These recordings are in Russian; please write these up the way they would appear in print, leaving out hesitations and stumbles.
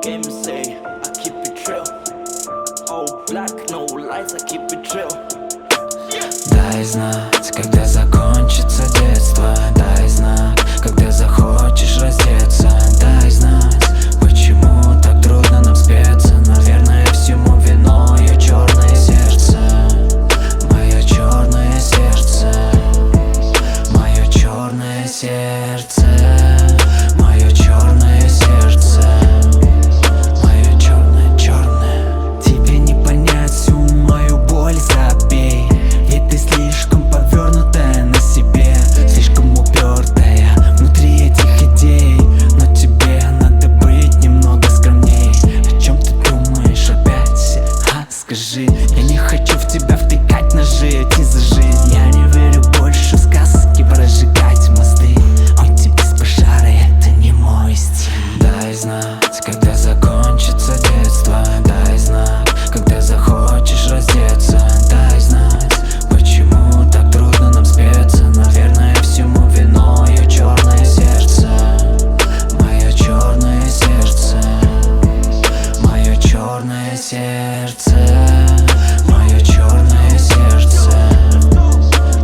game say I keep it real. All black, no lights, I keep it real. Дай знать, когда закончится детство. Дай знак, когда захочешь раздеться. Дай знать, почему так трудно нам спеться. Наверное, всему виною черное сердце. Мое черное сердце. Мое черное сердце. Мое черное сердце. Мое черное, черное. Тебе не понять всю мою боль, забей. Ведь ты слишком повернутая на себе, слишком упертая внутри этих идей. Но тебе надо быть немного скромней. О чем ты думаешь опять? Скажи, я не хочу в тебя втыкать ножи. Идти за жизнь, я не верю больше в сказки, прожигать мосты. Он тебе с пожара, это не мой стиль. Дай знать, когда закончится детство. Дай знак, когда захочешь раздеться. Дай знать, почему так трудно нам спеться. Наверное, всему виною черное сердце. Мое черное сердце. Мое черное сердце. Мое черное сердце.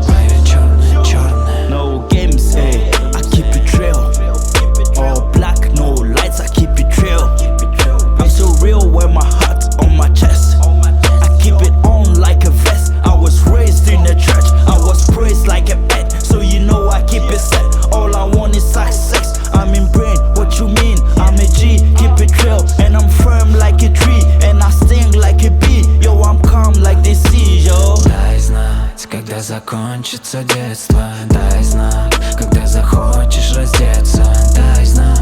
Мое черное, черное. No game say I keep it real. All black, no lights, I keep it real. I'm so real, wear my heart on my chest. I keep it on like a vest. I was raised in the church, I was praised like a pet. So you know I keep it set. All I want is success. I'm in brain, what you mean? I'm a G, keep it real. And I'm firm like a tree, and I sting like a bee. Yo, I'm calm like the sea, yo. Дай знать, когда закончится детство. Дай знак, когда захочешь раздеться. Дай знать,